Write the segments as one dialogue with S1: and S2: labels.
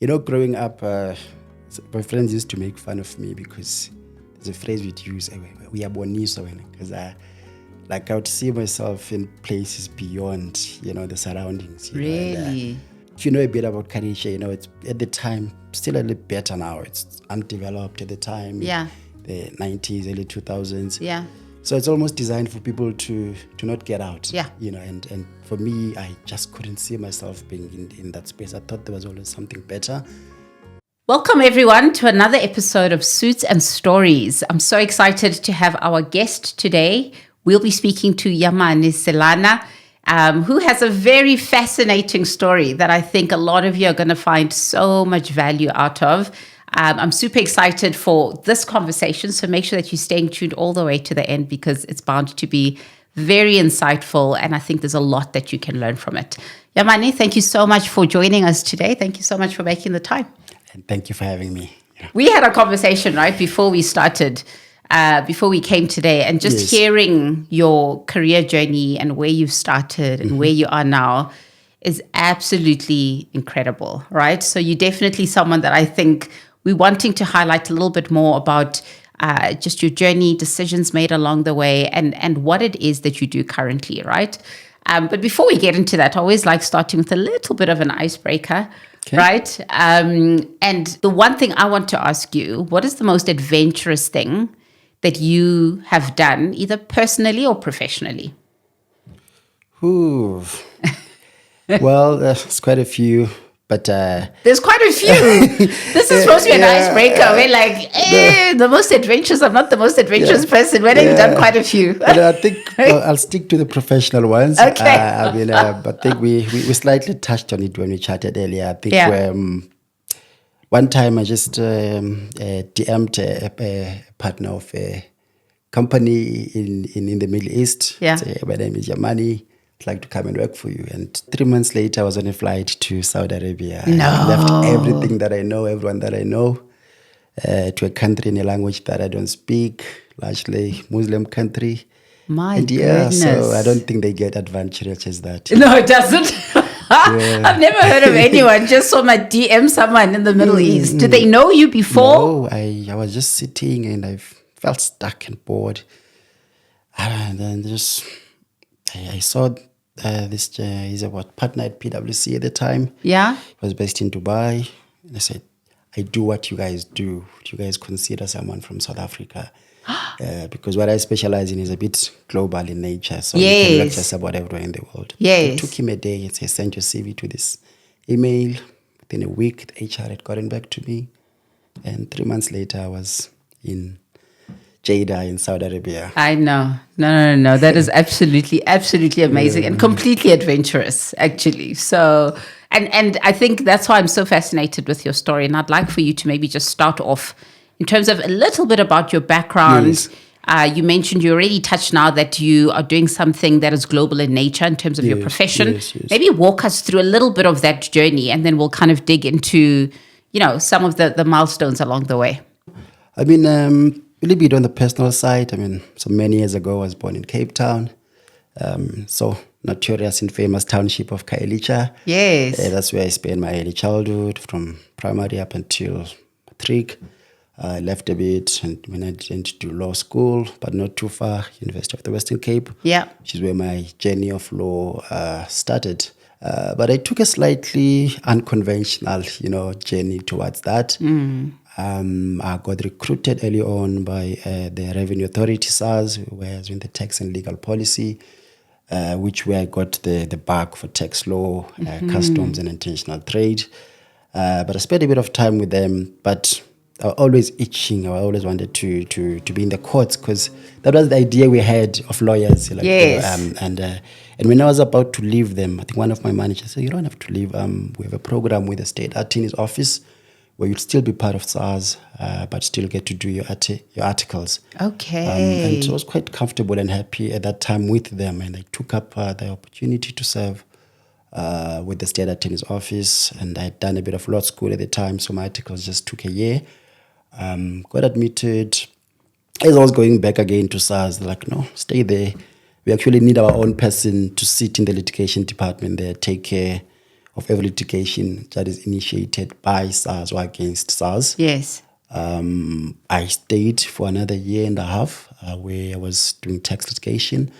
S1: Growing up, my friends used to make fun of me because there's a phrase we'd use, we are boniso, because I would see myself in places beyond, the surroundings.
S2: Really?
S1: If you know a bit about KHAYELITSHA, it's at the time still a little better now. It's undeveloped at the time.
S2: Yeah.
S1: The 90s, early 2000s.
S2: Yeah.
S1: So it's almost designed for people to not get out.
S2: Yeah.
S1: And for me, I just couldn't see myself being in that space. I thought there was always something better.
S2: Welcome everyone to another episode of Suits and Stories. I'm so excited to have our guest today. We'll be speaking to Yamani Selana, who has a very fascinating story that I think a lot of you are going to find so much value out of. I'm super excited for this conversation, so make sure that you're staying tuned all the way to the end because it's bound to be very insightful, and I think there's a lot that you can learn from it. Yamani, thank you so much for joining us today. Thank you so much for making the time.
S1: And thank you for having me.
S2: We had a conversation, right, before we started, before we came today, and just hearing your career journey and where you've started and where you are now is absolutely incredible, right? So you're definitely someone that I think we're wanting to highlight a little bit more about just your journey, decisions made along the way, and what it is that you do currently, right? But before we get into that, I always like starting with a little bit of an icebreaker, right? And the one thing I want to ask you, what is the most adventurous thing that you have done, either personally or professionally?
S1: Ooh. Well, there's quite a few. But
S2: there's quite a few. This is supposed to be an icebreaker. We're like, the most adventurous. I'm not the most adventurous person. When have you done quite a few?
S1: I think I'll stick to the professional ones.
S2: Okay.
S1: I think we slightly touched on it when we chatted earlier. I think one time I just DM'd a partner of a company in the Middle East.
S2: Yeah.
S1: Say, my name is Yamani. I'd like to come and work for you. And 3 months later, I was on a flight to Saudi Arabia.
S2: No.
S1: I left everything that I know, everyone that I know, to a country in a language that I don't speak, largely Muslim country.
S2: My goodness.
S1: So I don't think they get adventurous as that.
S2: No, it doesn't. I've never heard of anyone. Just saw my DM someone in the Middle East. Did they know you before?
S1: No, I was just sitting and I felt stuck and bored. And then I saw this, he's a partner at PwC at the time.
S2: Yeah.
S1: He was based in Dubai. And I said, I do what you guys do. Would you guys consider someone from South Africa? Because what I specialize in is a bit global in nature. So you can work just about everywhere in the world.
S2: Yes.
S1: It took him a day and said, send your CV to this email. Within a week, the HR had gotten back to me. And 3 months later, I was in Jeddah in Saudi Arabia.
S2: I know. No. That is absolutely amazing and completely adventurous, actually. So, and I think that's why I'm so fascinated with your story. And I'd like for you to maybe just start off in terms of a little bit about your background.
S1: Yes.
S2: You mentioned you already touched now that you are doing something that is global in nature in terms of your profession.
S1: Yes.
S2: Maybe walk us through a little bit of that journey, and then we'll kind of dig into, some of the milestones along the way.
S1: I mean, a little bit on the personal side. I mean, so many years ago, I was born in Cape Town. So notorious and famous township of KHAYELITSHA.
S2: Yes.
S1: That's where I spent my early childhood, from primary up until matric. I left a bit and went to law school, but not too far, University of the Western Cape.
S2: Yeah.
S1: Which is where my journey of law started. But I took a slightly unconventional, journey towards that. I got recruited early on by the Revenue Authority, SARS, where I was in the tax and legal policy, where I got the bug for tax law, customs and international trade. But I spent a bit of time with them, but I was always itching. I always wanted to be in the courts because that was the idea we had of lawyers.
S2: Yes.
S1: And when I was about to leave them, I think one of my managers said, you don't have to leave. We have a program with the state attorney's office where you'd still be part of SARS, but still get to do your articles.
S2: Okay.
S1: And so I was quite comfortable and happy at that time with them. And I took up the opportunity to serve with the state attorney's office. And I had done a bit of law school at the time, so my articles just took a year. Got admitted. As I was going back again to SARS, they're like, no, stay there. We actually need our own person to sit in the litigation department there, take care of every litigation that is initiated by SARS or against SARS.
S2: Yes.
S1: I stayed for another year and a half where I was doing tax litigation,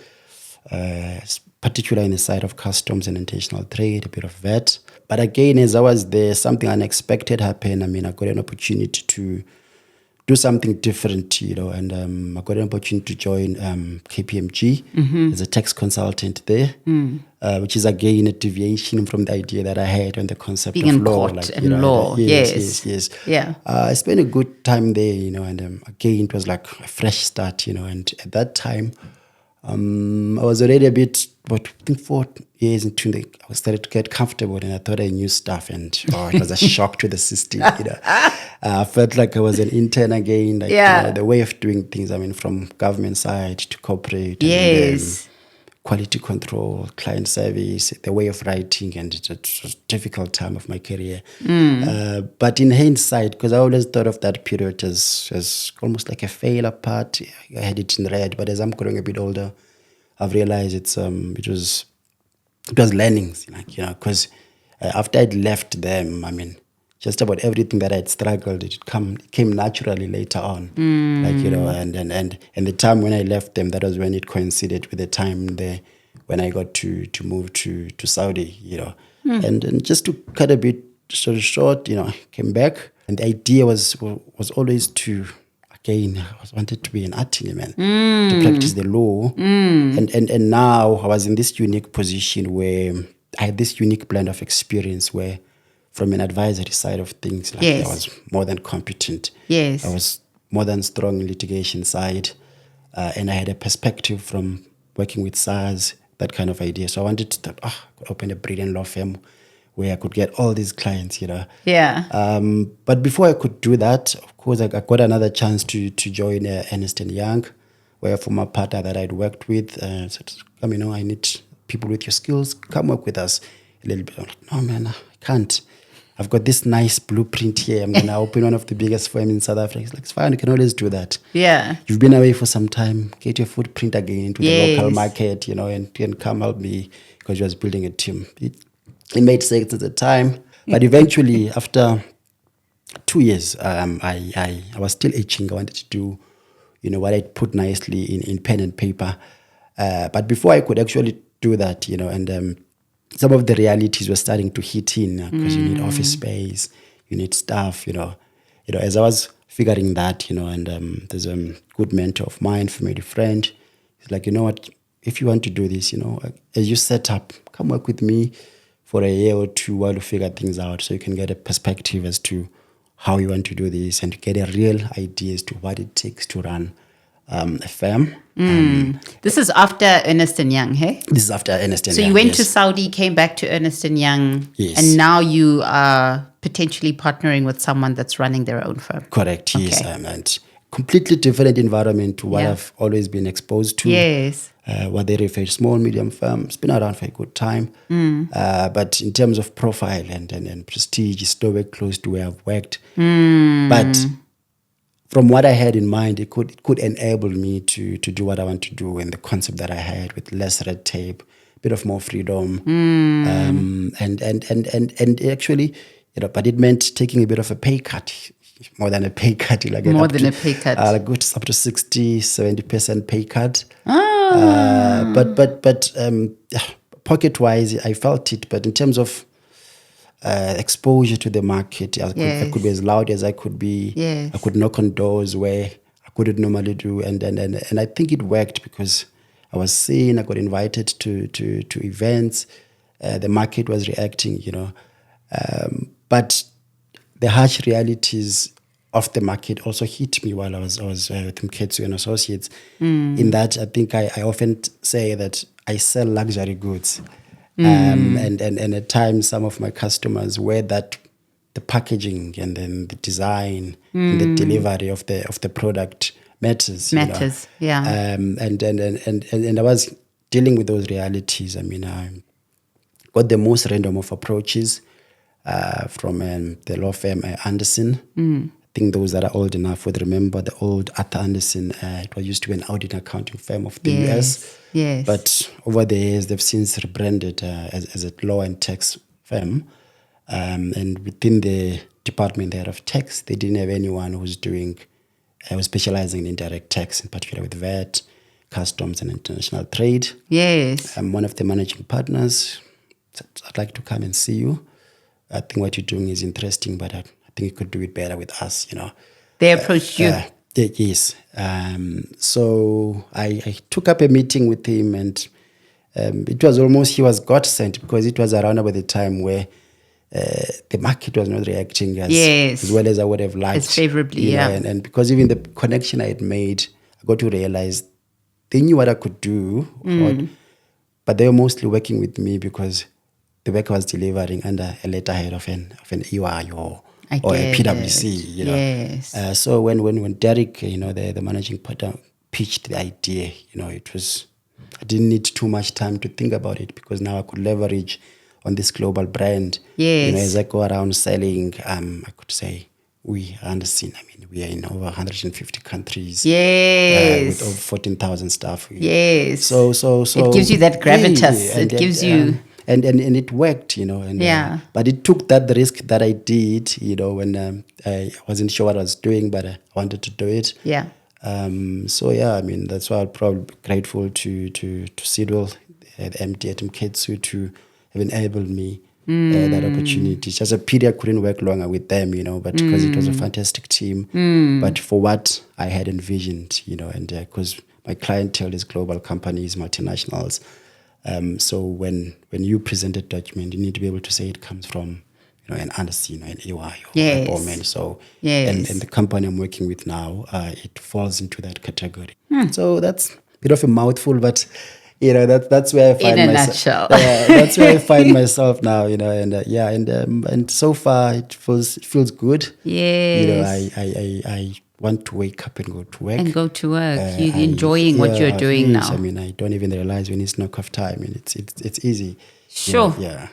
S1: particularly in the side of customs and international trade, a bit of VAT. But again, as I was there, something unexpected happened. I mean, I got an opportunity to do something different, and I got an opportunity to join KPMG as a tax consultant there, which is again a deviation from the idea that I had on the concept
S2: Being
S1: of
S2: in
S1: law.
S2: court and law, yes. Yeah.
S1: I spent a good time there, and again, it was like a fresh start, and at that time, I was already a bit, I think 4 years into I started to get comfortable, and I thought I knew stuff, and it was a shock to the system. I felt like I was an intern again, like the way of doing things. I mean, from government side to corporate,
S2: yes,
S1: quality control, client service, the way of writing, and it was a difficult time of my career. But in hindsight, because I always thought of that period as almost like a failure part, I had it in red. But as I'm growing a bit older, I've realized it was learnings, because after I'd left them, I mean, just about everything that I'd struggled, it came naturally later on. And the time when I left them, that was when it coincided with the time there when I got to move to Saudi, And just to cut a bit short, I came back, and the idea was always to, again, I wanted to be an attorney, man, to practice the law. And now I was in this unique position where I had this unique blend of experience where from an advisory side of things, I was more than competent.
S2: Yes.
S1: I was more than strong in litigation side. And I had a perspective from working with SARS, that kind of idea. So I wanted to open a brilliant law firm where I could get all these clients,
S2: Yeah.
S1: But before I could do that, of course, I got another chance to join Ernst & Young, where a former partner that I'd worked with said, I need people with your skills, come work with us a little bit. I'm like, no, man, I can't. I've got this nice blueprint here. I'm going to open one of the biggest firms in South Africa. It's like, it's fine, you can always do that.
S2: Yeah.
S1: You've been away for some time. Get your footprint again into the local market, and come help me, because you was building a team. It made sense at the time. But eventually, after 2 years, I was still itching. I wanted to do, what I'd put nicely in pen and paper. But before I could actually do that, and some of the realities were starting to hit in, because you need office space, you need staff, as I was figuring that, and there's a good mentor of mine, family friend. He's like, you know what, if you want to do this, as you set up, come work with me for a year or two while you figure things out, so you can get a perspective as to how you want to do this and to get a real idea as to what it takes to run a firm.
S2: This is after Ernst & Young, hey?
S1: This is after Ernst & Young.
S2: So you went to Saudi, came back to Ernst & Young, and now you are potentially partnering with someone that's running their own firm.
S1: Correct, yes. And completely different environment to what I've always been exposed to.
S2: Yes.
S1: What they refer to small, medium firm. It's been around for a good time. But in terms of profile and prestige, it's nowhere close to where I've worked. But from what I had in mind, it could enable me to do what I want to do, and the concept that I had with less red tape, a bit of more freedom, and actually, but it meant taking a bit of a pay cut, more than a pay cut,
S2: a pay cut,
S1: like up to 60-70% pay cut. But pocket wise, I felt it. But in terms of exposure to the market, I could be as loud as I could be. I could knock on doors where I couldn't normally do, and I think it worked because I was seen. I got invited to events. The market was reacting, but the harsh realities of the market also hit me while I was with Mkhetsu and Associates. In that, I think I often say that I sell luxury goods. And at times, some of my customers where that the packaging and then the design and the delivery of the product matters.
S2: Yeah.
S1: And I was dealing with those realities. I mean, I got the most random of approaches from the law firm Anderson. I think those that are old enough would remember the old Arthur Anderson. It was used to be an audit and accounting firm of the US.
S2: Yes.
S1: But over the years, they've since rebranded as a law and tax firm. And within the department there of tax, they didn't have anyone who's was specializing in indirect tax, in particular with VAT, customs, and international trade.
S2: Yes.
S1: I'm one of the managing partners. So I'd like to come and see you. I think what you're doing is interesting, but I think you could do it better with us,
S2: They approached you.
S1: Yes. So I took up a meeting with him, and it was almost, he was God sent, because it was around about the time where the market was not reacting as well as I would have liked.
S2: As favorably, yeah.
S1: And because even the connection I had made, I got to realize they knew what I could do, but they were mostly working with me because the work I was delivering under a letterhead of an EY or a PwC,
S2: Yes.
S1: So when Derek, the managing partner, pitched the idea, it was, I didn't need too much time to think about it, because now I could leverage on this global brand.
S2: Yes.
S1: As I go around selling, I could say we are on the scene. I mean, we are in over 150 countries.
S2: Yes.
S1: With over 14,000 staff.
S2: Yes.
S1: So
S2: it gives you that gravitas.
S1: And,
S2: it gives you.
S1: And it worked, but it took that risk that I did, when I wasn't sure what I was doing, but I wanted to do it.
S2: Yeah.
S1: So yeah, I mean, that's why I'm probably grateful to Sidwell, the MD at Mketsu, to have enabled me that opportunity. It's just a pity I couldn't work longer with them, but because it was a fantastic team, but for what I had envisioned, and because my clientele is global companies, multinationals. So when you present a document, you need to be able to say it comes from, an Anderson, an EY, or a Bowman. So, and the company I'm working with now, it falls into that category. So that's a bit of a mouthful, but that's where I find
S2: myself.
S1: That's where I find myself now. And so far it feels good.
S2: Yes.
S1: I want to wake up and go to work.
S2: You're enjoying what you're doing now.
S1: I mean, I don't even realize when it's knock off time, and it's easy.
S2: Sure.
S1: Yeah.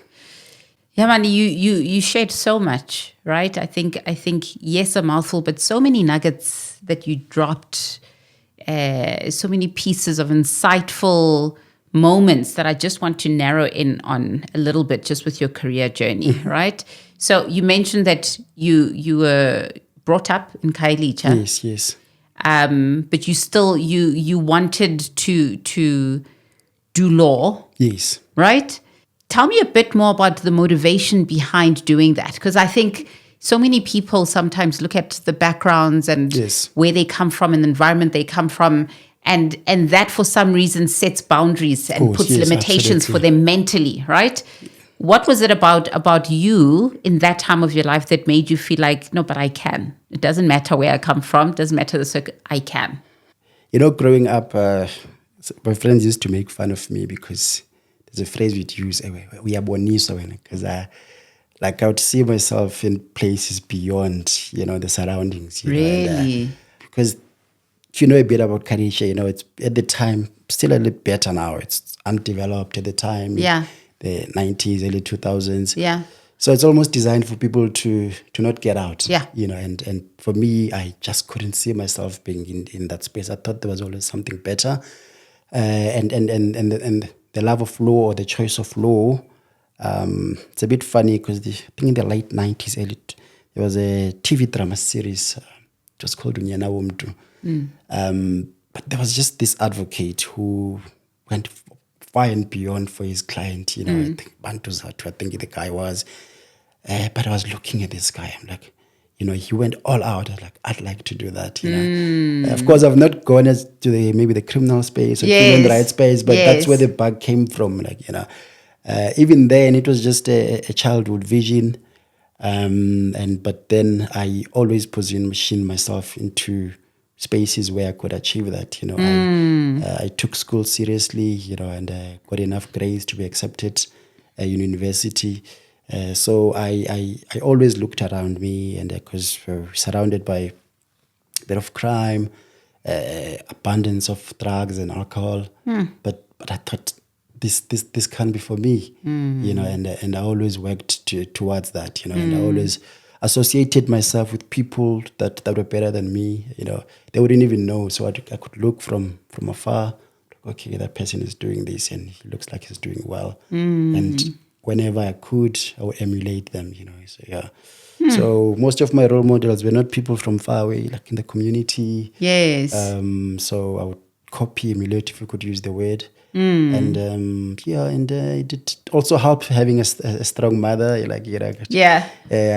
S2: Yamani, you shared so much, right? I think yes, a mouthful, but so many nuggets that you dropped, so many pieces of insightful moments that I just want to narrow in on a little bit, just with your career journey, right? So you mentioned that you were brought up in KHAYELITSHA.
S1: Yes.
S2: But you still you wanted to do law.
S1: Yes.
S2: Right? Tell me a bit more about the motivation behind doing that, because I think so many people sometimes look at the backgrounds and where they come from and the environment they come from, and that for some reason sets boundaries and puts limitations for them mentally, right? What was it about you in that time of your life that made you feel like, no, but I can. It doesn't matter where I come from. It doesn't matter the circuit. I can.
S1: Growing up, my friends used to make fun of me because there's a phrase we'd use, we are boniso, because I would see myself in places beyond, the surroundings.
S2: Really?
S1: Because if you know a bit about KHAYELITSHA, it's at the time still a little better now. It's undeveloped at the time.
S2: Yeah.
S1: The 90s, early 2000s.
S2: Yeah.
S1: So it's almost designed for people to not get out.
S2: Yeah.
S1: And for me, I just couldn't see myself being in that space. I thought there was always something better. And the love of law, or the choice of law, it's a bit funny because I think in the late 90s, there was a TV drama series, it was called Unyana Womtu. But there was just this advocate who went far and beyond for his client, I think Bantuzatu, I think the guy was. But I was looking at this guy, I'm like, he went all out. I was like, I'd like to do that, Of course, I've not gone to maybe the criminal space or human rights space, but that's where the bug came from. Even then, it was just a childhood vision. But then I always positioned myself into spaces where I could achieve that. I took school seriously, and got enough grades to be accepted at university. So I always looked around me, and because we're surrounded by a bit of crime, abundance of drugs and alcohol. But I thought this can't be for me, and I always worked towards that, and I always associated myself with people that were better than me. They wouldn't even know, so I could look from afar. Okay, that person is doing this, and he looks like he's doing well, and whenever I could, I would emulate them, So yeah. So most of my role models were not people from far away, like in the community.
S2: Yes.
S1: So I would copy, emulate, if you could use the word. And it did also help having a strong mother.
S2: Yeah.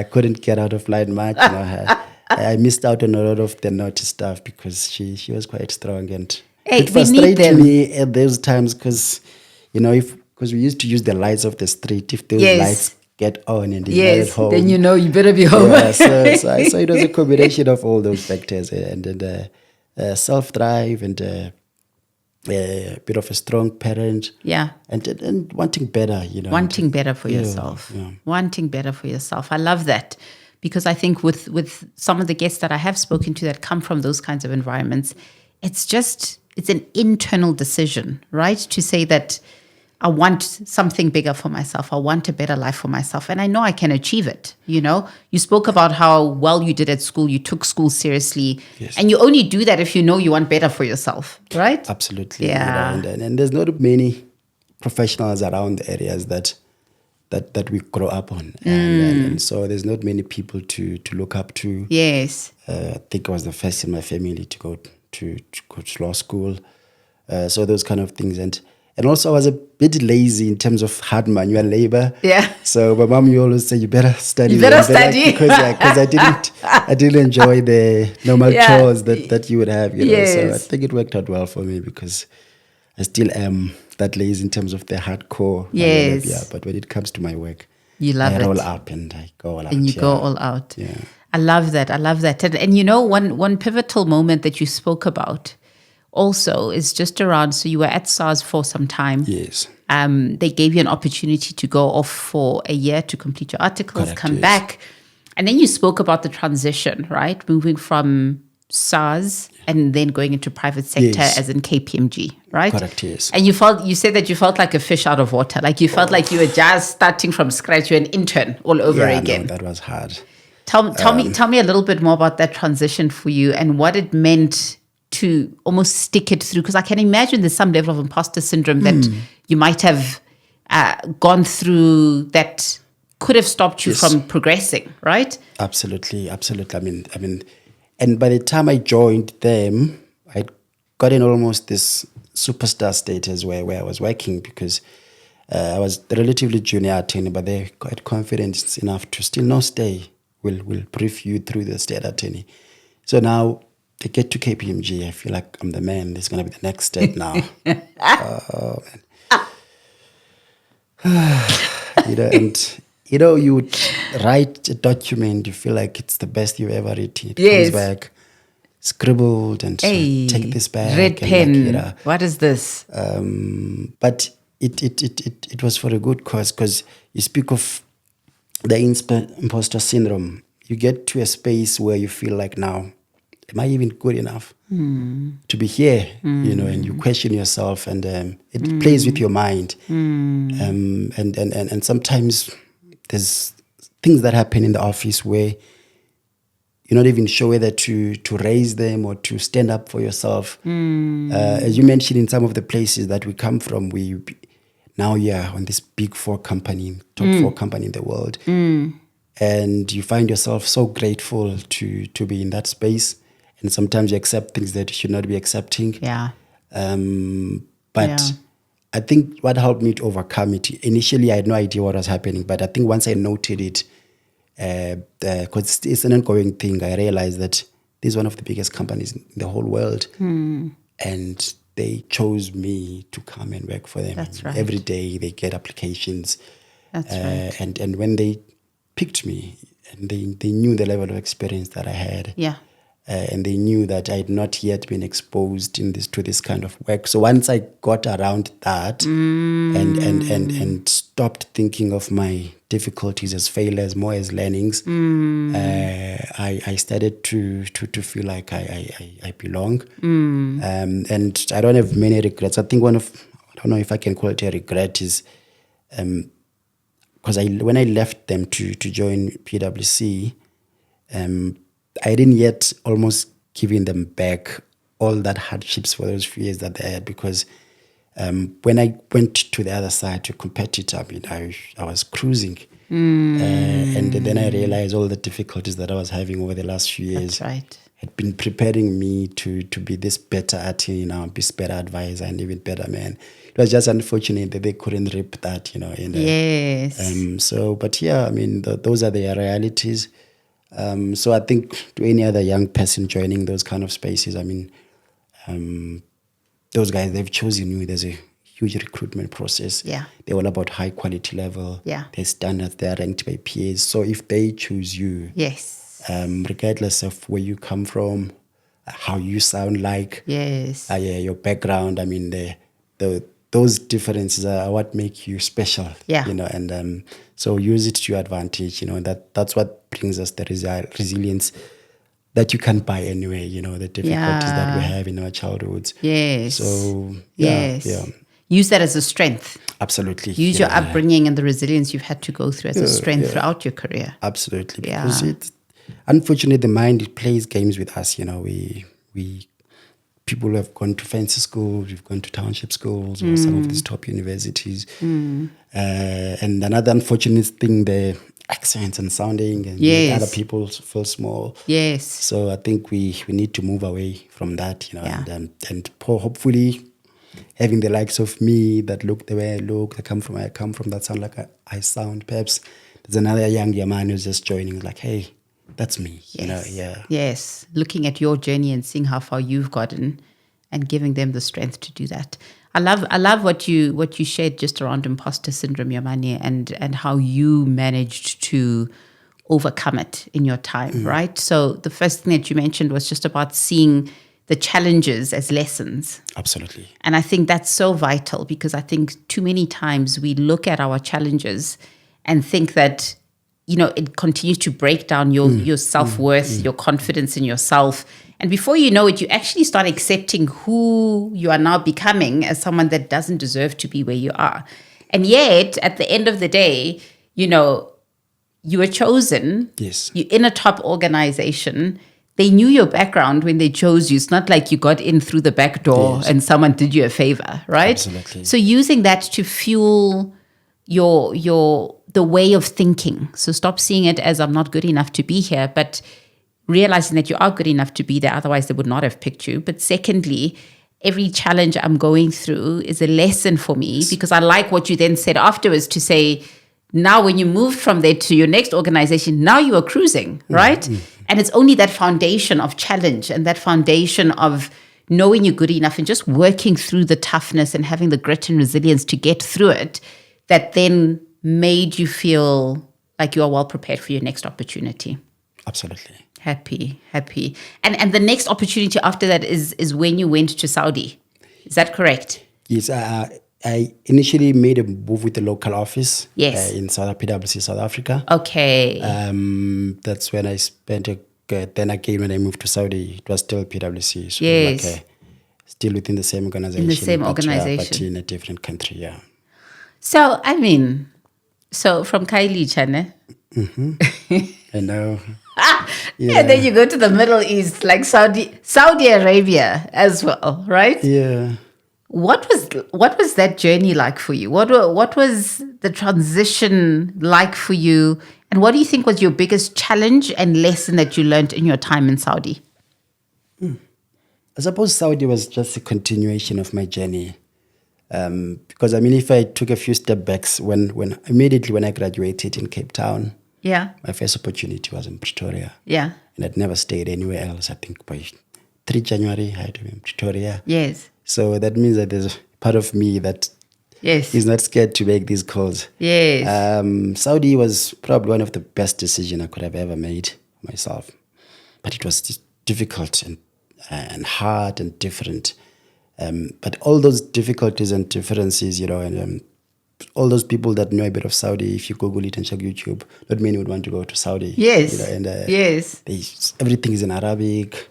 S1: I couldn't get out of line much. I missed out on a lot of the naughty stuff because she was quite strong, and
S2: Hey,
S1: it
S2: we need
S1: frustrated
S2: them.
S1: me at those times because, because we used to use the lights of the street. If those
S2: Yes.
S1: lights get on and you're not at
S2: Yes.
S1: home,
S2: Then you better be home.
S1: yeah, so it was a combination of all those factors, and self-drive and a bit of a strong parent.
S2: Yeah.
S1: And wanting better,
S2: Wanting better for
S1: Yeah,
S2: yourself.
S1: yeah.
S2: Wanting better for yourself. I love that. Because I think with some of the guests that I have spoken to that come from those kinds of environments, it's an internal decision, right? To say that I want something bigger for myself. I want a better life for myself. And I know I can achieve it. You spoke about how well you did at school. You took school seriously.
S1: Yes.
S2: And you only do that if you know you want better for yourself, right?
S1: Absolutely.
S2: Yeah.
S1: And there's not many professionals around the areas that we grow up on. And so there's not many people to look up to.
S2: Yes.
S1: I think I was the first in my family to go to law school. So those kind of things. And also I was a bit lazy in terms of hard manual labor.
S2: Yeah.
S1: So my mom, you always say, you better study.
S2: You better study.
S1: Because I didn't enjoy the normal
S2: Yeah.
S1: chores that you would have. So I
S2: Yes.
S1: think it worked out well for me because I still am that lazy in terms of the hardcore.
S2: Yes.
S1: Yeah, but when it comes to my work,
S2: You love
S1: I
S2: it.
S1: roll up and I go all out.
S2: And you
S1: yeah.
S2: go all out.
S1: Yeah.
S2: I love that. And one pivotal moment that you spoke about also is just around, so you were at SARS for some time.
S1: Yes.
S2: They gave you an opportunity to go off for a year to complete your articles,
S1: Correct,
S2: come
S1: yes.
S2: back. And then you spoke about the transition, right? Moving from SARS and then going into private sector
S1: Yes.
S2: as in KPMG, right?
S1: Correct, yes.
S2: And you said that you felt like a fish out of water. Like you felt like you were just starting from scratch. You're an intern all over again.
S1: No, that was hard.
S2: Tell me a little bit more about that transition for you and what it meant to almost stick it through. Because I can imagine there's some level of imposter syndrome that you might have gone through that could have stopped you
S1: Yes.
S2: from progressing, right?
S1: Absolutely. I mean, and by the time I joined them, I'd gotten almost this superstar status where I was working because I was relatively junior attorney, but they had confidence enough to still not stay. We'll brief you through the state attorney. So now they get to KPMG. I feel like I'm the man. This is going to be the next step now. Oh, man. You would write a document, you feel like it's the best you've ever written. It
S2: Yes.
S1: comes back scribbled and
S2: Hey,
S1: take this back.
S2: red
S1: and
S2: pen. What is this?
S1: But it was for a good cause because you speak of the imposter syndrome. You get to a space where you feel like, now, am I even good enough to be here? And you question yourself, and it plays with your mind. And sometimes there's things that happen in the office where you're not even sure whether to raise them or to stand up for yourself. As you mentioned, in some of the places that we come from, now you're on this big four company, top four company in the world. And you find yourself so grateful to be in that space. And sometimes you accept things that you should not be accepting.
S2: Yeah.
S1: But
S2: Yeah.
S1: I think what helped me to overcome it, initially I had no idea what was happening. But I think once I noted it, because it's an ongoing thing, I realized that this is one of the biggest companies in the whole world. And they chose me to come and work for them.
S2: That's right.
S1: Every day they get applications.
S2: That's right.
S1: And when they picked me, and they knew the level of experience that I had.
S2: Yeah.
S1: And they knew that I had not yet been exposed to this kind of work. So once I got around that and stopped thinking of my difficulties as failures, more as learnings, I started to feel like I belong. And I don't have many regrets. I think I don't know if I can call it a regret, is because when I left them to join PwC, I didn't yet almost giving them back all that hardships for those few years that they had, because When I went to the other side to competitor, I mean, I was cruising. And then I realized all the difficulties that I was having over the last few years.
S2: That's right.
S1: Had been preparing me to be this better attorney now, be better advisor, and even better man. It was just unfortunate that they couldn't rip that, you know. And,
S2: Yes.
S1: but yeah, I mean, those are the realities. So I think to any other young person joining those kind of spaces, I mean, those guys, they've chosen you. There's a huge recruitment process.
S2: Yeah.
S1: They're all about high quality level.
S2: Yeah.
S1: Their standards, they're ranked by peers. So if they choose you,
S2: Yes.
S1: regardless of where you come from, how you sound like,
S2: Yes.
S1: yeah, your background, I mean, those differences are what make you special.
S2: Yeah.
S1: You know, and so use it to your advantage. You know, that's what brings us the resilience that you can't buy anyway. You know, the difficulties that we have in our childhoods.
S2: Yes.
S1: So yeah,
S2: Yes.
S1: yeah,
S2: Use that as a strength.
S1: absolutely.
S2: Use your upbringing and the resilience you've had to go through as a strength throughout your career.
S1: Absolutely,
S2: Yeah.
S1: because unfortunately the mind, it plays games with us. You know, we people have gone to fancy schools, we've gone to township schools or some of these top universities. And another unfortunate thing, the accents and sounding and make other people feel small.
S2: Yes.
S1: So I think we need to move away from that, you know,
S2: Yeah.
S1: and hopefully having the likes of me that look the way I look, that come from where I come from, that sound like I sound. Perhaps there's another young Yamani who's just joining, like, hey, that's me, you know, yeah.
S2: Yes. Looking at your journey and seeing how far you've gotten and giving them the strength to do that. I love what you shared just around imposter syndrome, Yamani, and how you managed to overcome it in your time, right? So the first thing that you mentioned was just about seeing the challenges as lessons.
S1: Absolutely.
S2: And I think that's so vital, because I think too many times we look at our challenges and think that, you know, it continues to break down your self-worth, your confidence in yourself. And before you know it, you actually start accepting who you are now becoming as someone that doesn't deserve to be where you are. And yet, at the end of the day, you know, you were chosen.
S1: Yes.
S2: You're in a top organization. They knew your background when they chose you. It's not like you got in through the back door and someone did you a favor, right?
S1: Absolutely.
S2: So using that to fuel the way of thinking. So stop seeing it as I'm not good enough to be here, but realizing that you are good enough to be there. Otherwise, they would not have picked you. But secondly, every challenge I'm going through is a lesson for me, because I like what you then said afterwards to say, now when you moved from there to your next organization, now you are cruising, right? And it's only that foundation of challenge and that foundation of knowing you're good enough and just working through the toughness and having the grit and resilience to get through it that then made you feel like you are well prepared for your next opportunity.
S1: Absolutely.
S2: Happy. And the next opportunity after that is when you went to Saudi. Is that correct?
S1: Yes, I initially made a move with the local office.
S2: Yes.
S1: In PwC South Africa.
S2: Okay.
S1: That's when I spent then again when I moved to Saudi, it was still PwC. So
S2: Yes.
S1: like still within the same organization.
S2: In the same organization.
S1: But in a different country, yeah.
S2: So, I mean, from KHAYELITSHA, ne?
S1: I know.
S2: And then you go to the Middle East, like Saudi Arabia as well, right?
S1: Yeah.
S2: What was that journey like for you? What was the transition like for you? And what do you think was your biggest challenge and lesson that you learned in your time in Saudi?
S1: I suppose Saudi was just a continuation of my journey. Because I mean, if I took a few step backs, when immediately when I graduated in Cape Town,
S2: Yeah.
S1: my first opportunity was in Pretoria.
S2: Yeah.
S1: And I'd never stayed anywhere else. I think by 3 January, I had to be in Pretoria.
S2: Yes.
S1: So that means that there's a part of me that
S2: Yes.
S1: is not scared to make these calls.
S2: Yes.
S1: Saudi was probably one of the best decisions I could have ever made myself. But it was just difficult and hard and different. But all those difficulties and differences, you know, and all those people that know a bit of Saudi, if you Google it and check YouTube, not many would want to go to Saudi.
S2: Yes.
S1: You know, and
S2: Yes.
S1: everything is in Arabic.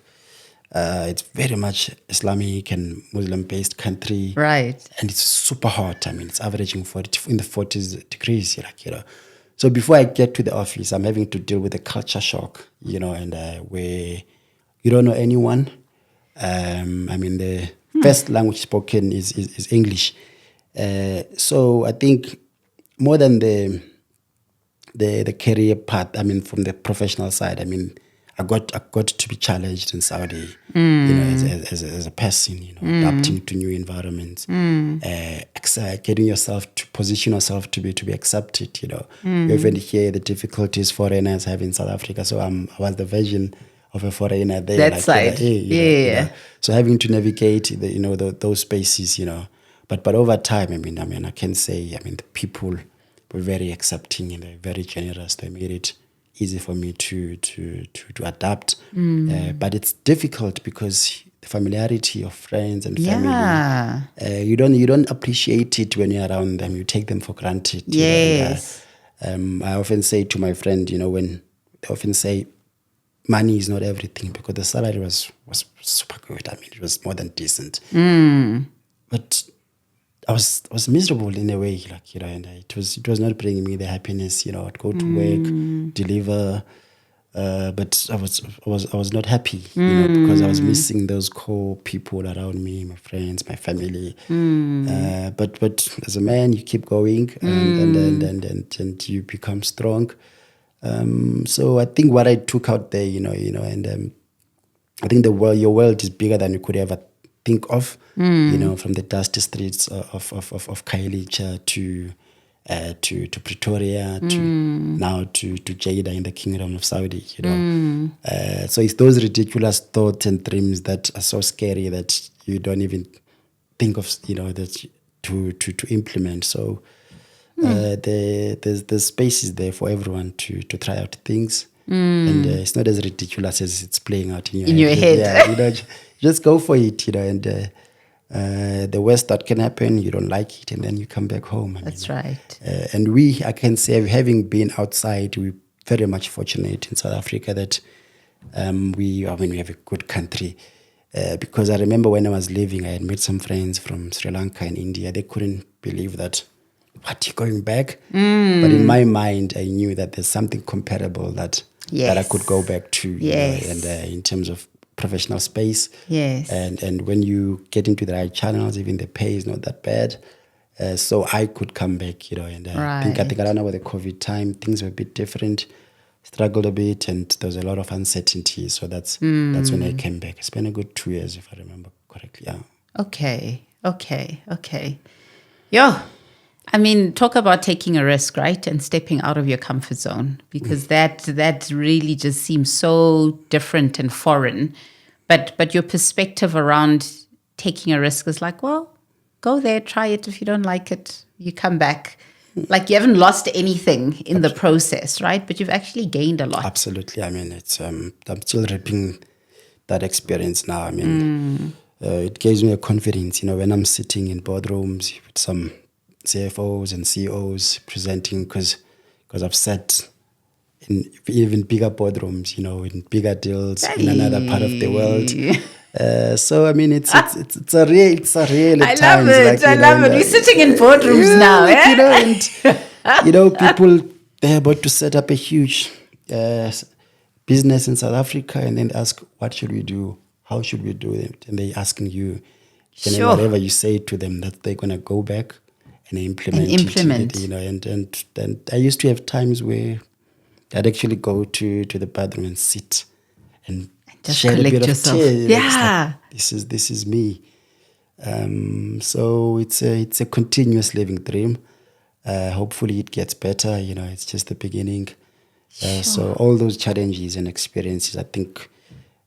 S1: It's very much Islamic and Muslim-based country.
S2: Right.
S1: And it's super hot. I mean, it's averaging in the 40s degrees, like, you know. So before I get to the office, I'm having to deal with a culture shock, you know, and where you don't know anyone. I mean, first language spoken is English. So I think more than the career path, I mean, from the professional side, I mean, I got to be challenged in Saudi, you know, as a person, you know, adapting to new environments, getting yourself to position yourself to be accepted, you know. You often hear the difficulties foreigners have in South Africa. So I was the version of a foreigner there.
S2: That
S1: like,
S2: side.
S1: you know. So having to navigate those spaces, you know. But over time, I mean, I can say, I mean, the people were very accepting and they're very generous. They made it easy for me to adapt. But it's difficult because the familiarity of friends and family, you don't appreciate it when you're around them. You take them for granted.
S2: Yes.
S1: You know, I often say to my friend, you know, when they often say money is not everything, because the salary was super good. I mean, it was more than decent. But I was miserable in a way, like, you know, and it was not bringing me the happiness. You know, I'd go to work, deliver, but I was not happy, you know, because I was missing those core people around me, my friends, my family. But as a man, you keep going, and you become strong. So I think what I took out there, you know, and I think your world is bigger than you could ever think of, you know, from the dusty streets of KHAYELITSHA to Pretoria to now to Jeddah in the Kingdom of Saudi, you know. So it's those ridiculous thoughts and dreams that are so scary that you don't even think of, you know, that to implement. So the space is there for everyone to try out things. And it's not as ridiculous as it's playing out in your head. Yeah, you know, just go for it, you know, and the worst that can happen, you don't like it, and then you come back home.
S2: That's right.
S1: And I can say, having been outside, we're very much fortunate in South Africa that we have a good country. Because I remember when I was leaving, I had met some friends from Sri Lanka and India. They couldn't believe that, what, you're going back? But in my mind, I knew that there's something comparable that I could go back to, you know, and in terms of professional space. And when you get into the right channels, even the pay is not that bad. So I could come back, you know, and I think around over the COVID time, things were a bit different, struggled a bit, and there was a lot of uncertainty. So that's when I came back. It's been a good 2 years, if I remember correctly. Yeah.
S2: Okay. Yeah. I mean, talk about taking a risk, right? And stepping out of your comfort zone, because that really just seems so different and foreign. But your perspective around taking a risk is like, well, go there, try it. If you don't like it, you come back. Like, you haven't lost anything in the process, right? But you've actually gained a lot.
S1: Absolutely. I mean, it's I'm still reaping that experience now. I mean, it gives me a confidence, you know, when I'm sitting in boardrooms with some CFOs and CEOs presenting, because I've sat in even bigger boardrooms, you know, in bigger deals in another part of the world. So I mean, it's a real.
S2: I love it. I love it. We're sitting in boardrooms now,
S1: you know, and you know, people, they're about to set up a huge business in South Africa, and then ask, what should we do? How should we do it? And they're asking you, and then whatever you say to them, that they're gonna go back and implement it, you know. And I used to have times where I'd actually go to the bathroom and sit and
S2: just
S1: shed a bit
S2: yourself.
S1: of tears.
S2: Yeah,
S1: like, this is me. So it's a continuous living dream. Hopefully it gets better. You know, it's just the beginning. So all those challenges and experiences, I think,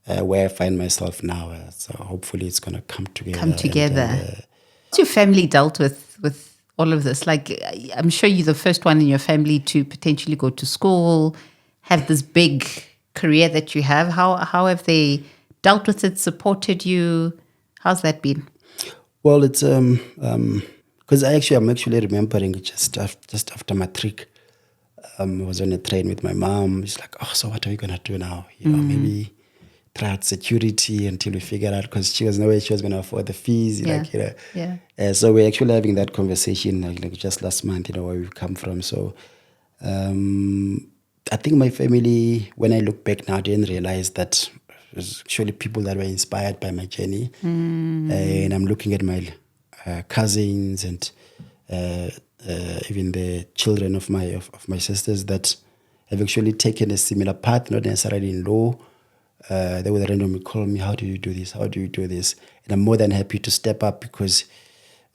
S1: where I find myself now. So hopefully it's gonna come together.
S2: What's your family dealt with all of this? Like, I'm sure you're the first one in your family to potentially go to school, have this big career that you have. How have they dealt with it, supported you? How's that been?
S1: Well, it's because I'm actually remembering just after matric. I was on a train with my mom. It's like, oh, so what are we gonna do now? You know, maybe try out security until we figure out, because she was no way she was gonna afford the fees. Like, you know, so we're actually having that conversation like just last month. You know, where we've come from. So I think my family, when I look back now, didn't realize that was actually people that were inspired by my journey. And I'm looking at my cousins and even the children of my sisters that have actually taken a similar path, not necessarily in law. They would randomly call me, how do you do this? How do you do this? And I'm more than happy to step up because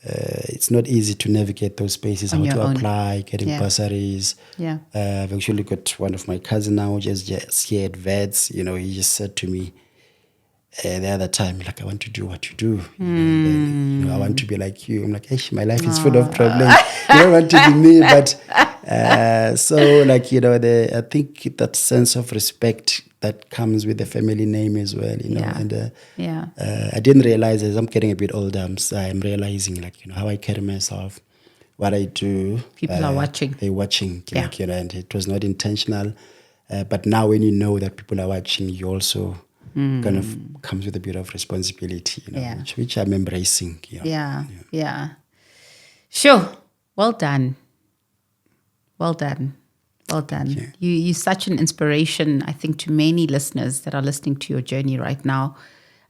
S1: it's not easy to navigate those spaces, how to apply, getting bursaries.
S2: Yeah.
S1: I've actually got one of my cousins now, just here at VETS. He just said to me the other time, like, I want to do what you do. And, I want to be like you. I'm like, hey, my life is full of problems. You don't want to be me, but so like, I think that sense of respect that comes with the family name as well, and I didn't realize as I'm getting a bit older, I'm realizing like, how I carry myself, what I do.
S2: People are watching.
S1: They're watching, like, and it was not intentional. But now when you know that people are watching, you also kind of comes with a bit of responsibility, which I'm embracing.
S2: Yeah. Sure. Well done. Well done. You're such an inspiration, I think, to many listeners that are listening to your journey right now.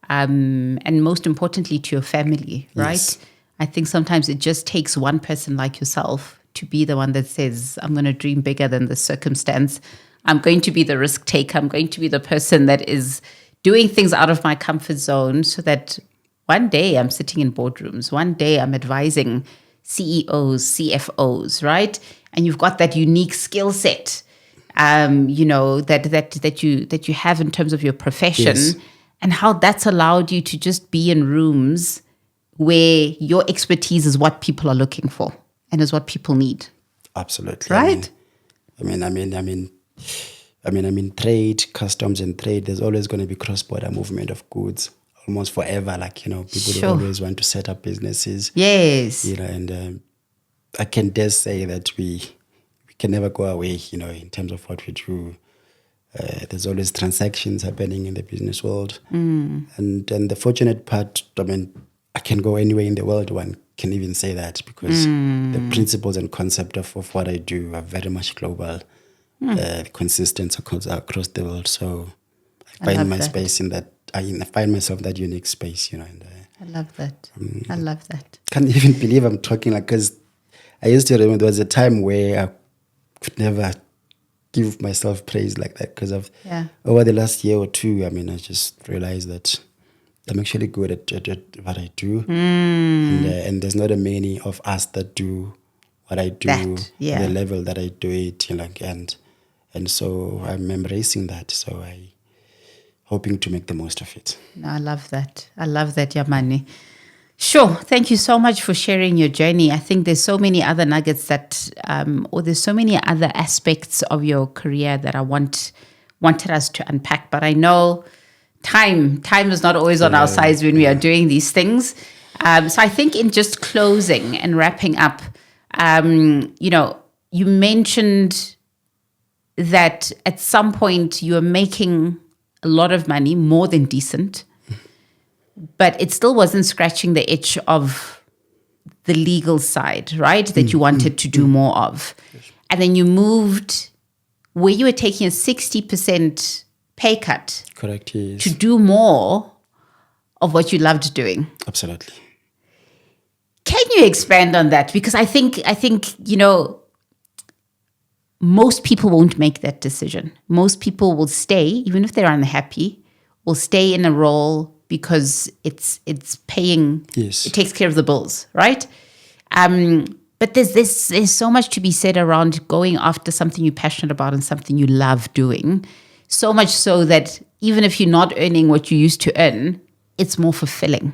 S2: And most importantly, to your family, right?
S1: Yes.
S2: I think sometimes it just takes one person like yourself to be the one that says, I'm going to dream bigger than the circumstance. I'm going to be the risk taker. I'm going to be the person that is doing things out of my comfort zone so that one day I'm sitting in boardrooms. One day I'm advising CEOs, CFOs, right? And you've got that unique skill set, that you have in terms of your profession, and how that's allowed you to just be in rooms where your expertise is what people are looking for and is what people need.
S1: Absolutely,
S2: right?
S1: I mean, trade, customs, and trade. There's always going to be cross-border movement of goods. Almost forever, like, people
S2: Sure.
S1: always want to set up businesses.
S2: Yes.
S1: And I can dare say that we can never go away, in terms of what we do. There's always transactions happening in the business world. And the fortunate part, I can go anywhere in the world, one can even say that, because the principles and concept of what I do are very much global, consistent across the world. So I find my space in that. I find myself in that unique space, and
S2: I love that. I love that.
S1: Can't even believe I'm talking like, because I used to remember there was a time where I could never give myself praise like that, because of over the last year or two, I just realized that I'm actually good at what I do, and there's not a many of us that do what I do at the level that I do it, and so I'm embracing that. So I hoping to make the most of it.
S2: No, I love that. Yamani. Sure. Thank you so much for sharing your journey. I think there's so many other nuggets that, or there's so many other aspects of your career that I wanted us to unpack. But I know time is not always on our sides when we are doing these things. So I think in just closing and wrapping up, you mentioned that at some point you were making a lot of money, more than decent, but it still wasn't scratching the itch of the legal side, right? That you wanted to do more of. And then you moved where you were taking a 60% pay cut.
S1: Correct, yes.
S2: To do more of what you loved doing.
S1: Absolutely.
S2: Can you expand on that? Because I think most people won't make that decision. Most people will stay, even if they're unhappy, will stay in a role because it's paying.
S1: Yes.
S2: It takes care of the bills, right? But there's so much to be said around going after something you're passionate about and something you love doing. So much so that even if you're not earning what you used to earn, it's more fulfilling,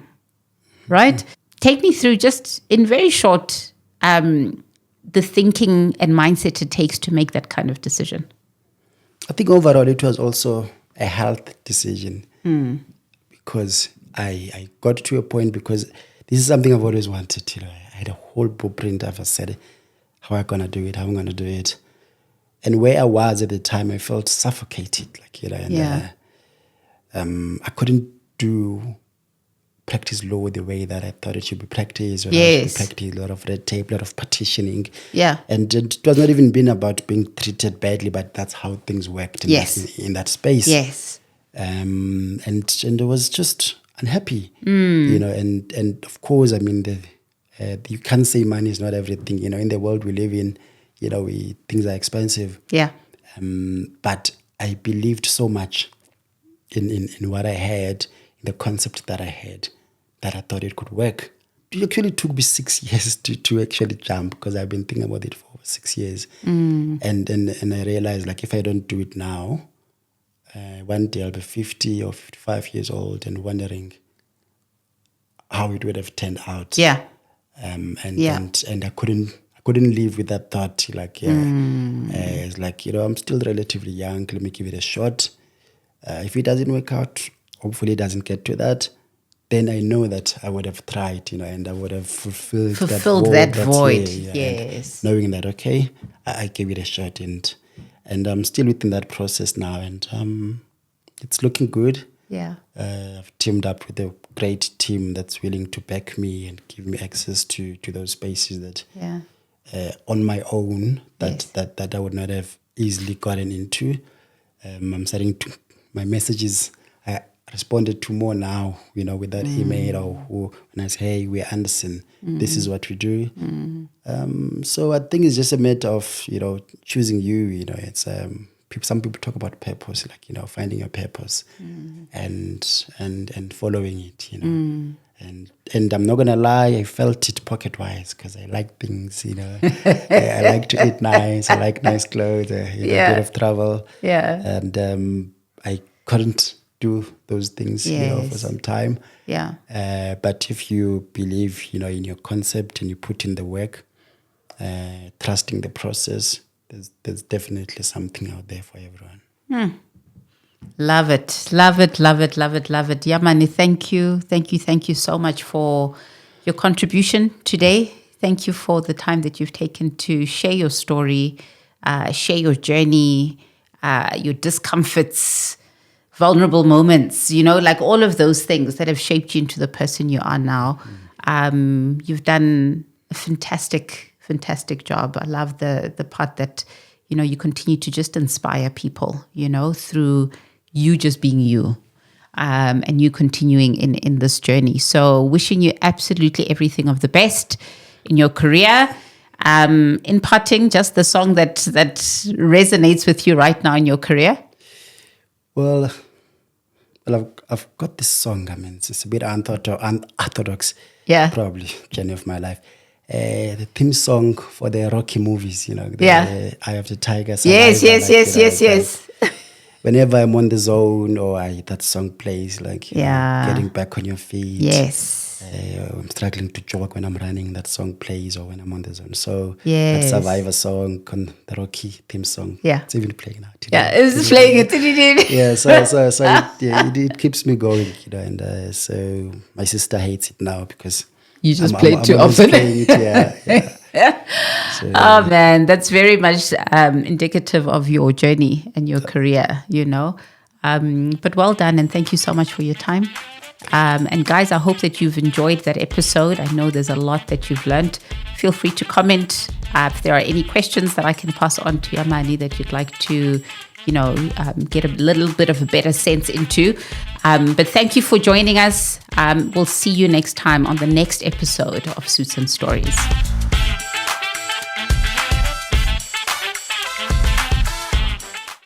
S2: right? Take me through, just in very short, the thinking and mindset it takes to make that kind of decision.
S1: I think overall it was also a health decision, because I got to a point, because this is something I've always wanted. I had a whole blueprint. I've said how I'm gonna do it, and where I was at the time, I felt suffocated, I couldn't do practice law the way that I thought it should be practiced.
S2: Yes.
S1: Practice a lot of red tape, a lot of petitioning.
S2: Yeah.
S1: And it was not even been about being treated badly, but that's how things worked in that space.
S2: Yes.
S1: and I was just unhappy, you know, and of course, I mean, you can't say money is not everything, you know, in the world we live in, you know, things are expensive.
S2: Yeah.
S1: But I believed so much in what I had, in the concept that I had, that I thought it could work. It actually took me 6 years to actually jump, because I've been thinking about it for 6 years. And I realized, like, if I don't do it now, one day I'll be 50 or 55 years old and wondering how it would have turned out.
S2: Yeah.
S1: And I couldn't live with that thought. Like, it's like, you know, I'm still relatively young. Let me give it a shot. If it doesn't work out, hopefully it doesn't get to that, then I know that I would have tried, you know, and I would have fulfilled that void.
S2: Yes.
S1: Knowing that, okay, I gave it a shot, and I'm still within that process now, and it's looking good.
S2: Yeah.
S1: I've teamed up with a great team that's willing to back me and give me access to those spaces that on my own that I would not have easily gotten into. I'm starting to, my messages, I responded to more now, you know, with that email, or when I say, hey, we're Anderson, this is what we do. So I think it's just a matter of, you know, choosing you know, it's some people talk about purpose, like, you know, finding your purpose and following it, you know. And I'm not gonna lie, I felt it pocket wise, because I like things, you know. I like to eat nice, I like nice clothes, you know, a bit of travel.
S2: Yeah.
S1: And I couldn't do those things, you know, for some time.
S2: Yeah.
S1: But if you believe, you know, in your concept and you put in the work, trusting the process, there's definitely something out there for everyone.
S2: Love it. Love it. Love it. Love it. Love it. Yamani, thank you. Thank you. Thank you so much for your contribution today. Thank you for the time that you've taken to share your story, share your journey, your discomforts, vulnerable moments, you know, like all of those things that have shaped you into the person you are now. You've done a fantastic job. I love the part that, you know, you continue to just inspire people, you know, through you just being you, and you continuing in this journey. So wishing you absolutely everything of the best in your career. Imparting just the song that resonates with you right now in your career.
S1: Well, I've got this song. I mean, it's a bit unorthodox.
S2: Yeah.
S1: Probably journey of my life. The theme song for the Rocky movies, you know, the Eye of the Tiger.
S2: Yes.
S1: Whenever I'm on the zone or that song plays, like, you know, getting back on your feet.
S2: Yes.
S1: I'm struggling to jog when I'm running, that song plays, or when I'm on the zone. So that Survivor song, the Rocky theme song.
S2: Yeah.
S1: It's even playing now.
S2: Yeah, it's playing it.
S1: Yeah, so it keeps me going, you know, and so my sister hates it now because
S2: you just play it too often.
S1: So,
S2: oh man, that's very much indicative of your journey and your career, you know. But well done, and thank you so much for your time. And guys, I hope that you've enjoyed that episode. I know there's a lot that you've learned. Feel free to comment if there are any questions that I can pass on to Yamani that you'd like to, you know, get a little bit of a better sense into. But thank you for joining us. We'll see you next time on the next episode of Suits and Stories.